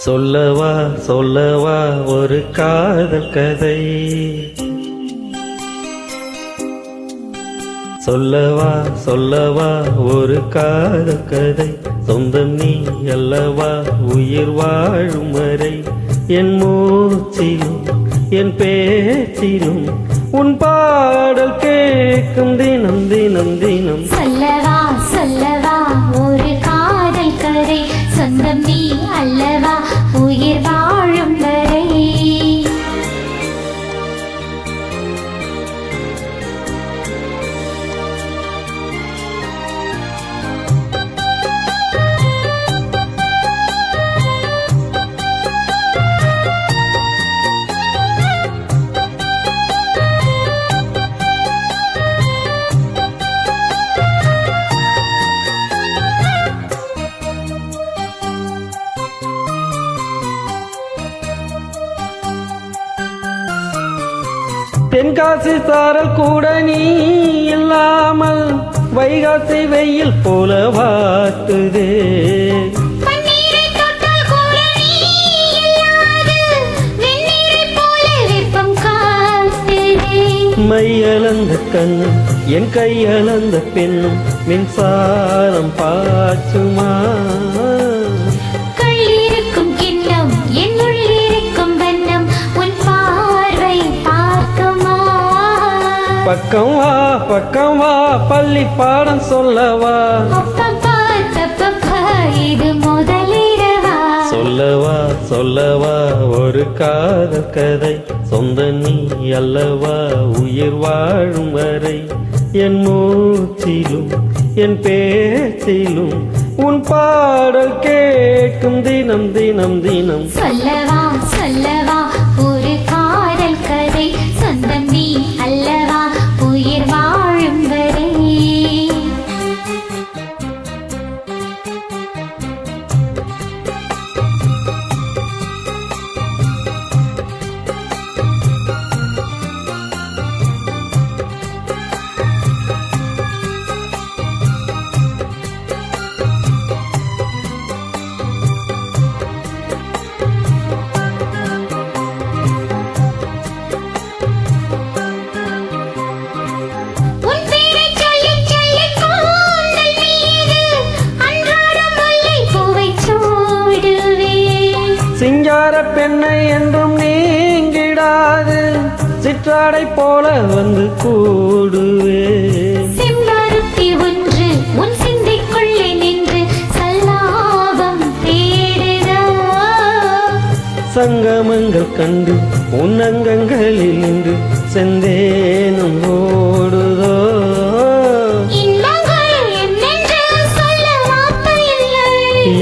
சொல்லவா சொல்லவா ஒரு காதல் கதை, சொல்லவா சொல்லவா ஒரு காதல் கதை, சொந்தம் நீ அல்லவா உயிர் வாழும் வரை, என் மூச்சிலும் என் பேச்சிலும் உன் பாடல் கேட்கும் தினம் தினம் தினம். சொல்லவா சொல்லவா ஒரு காதல் கதை, சொந்தம் நீ அல்லவா உயிர் வாழும் வரை. தென்காசி சாரல் கூட நீ இல்லாமல் வைகாசி வெயில் போல வாட்டுதே, மையளந்த கண்ணும் என் கையளந்த பெண்ணும் மின்சாரம் பாய்ச்சுமா, பக்கம் வா பக்கம் வா பள்ளி பாடம் சொல்லவா, இது முதலிரவா. சொல்லவா சொல்லவா ஒரு காதல் கதை, சொந்த நீ அல்லவா உயிர் வாழும் வரை, என் மூச்சிலும் என் பேச்சிலும் உன் பாடல் கேட்கும் தினம் தினம் தினம். சொல்லவா சொல்லவா ஒரு காதல் கதை, சொந்தம் நீ அல்லவா உயிர் வாழும் வரை. சிங்கார பெண்ணை என்றும் நீங்கிடாது, சிற்றாடை போல வந்து கூடுவே, செம்பருத்தி ஒன்று உன் சிந்தைக்குள்ளே நின்று சல்லாபம் தேடுதோ, சங்கமங்கள் கண்டு உன் அங்கங்களில் நின்று செந்தேனும் ஓடுதோ,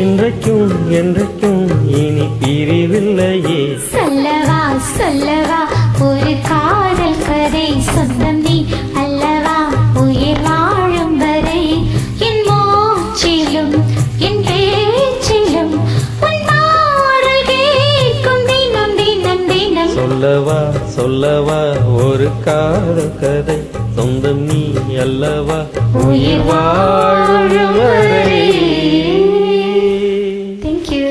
இன்றைக்கும் என்றைக்கும் இனி பிரிவில்லையே. சொல்லவா சொல்லவா ஒரு காதல் கதை, சொந்தம் நீ அல்லவா உயிர் வாழும் வரை, என் மூச்சிலும் என் பேச்சிலும் உன் பாடல் கேட்கும் தினம் தினம் தினம். சொல்லவா சொல்லவா ஒரு காதல் கதை, சொந்தம் நீ அல்லவா உயிர் வாழும் வரை. Thank you.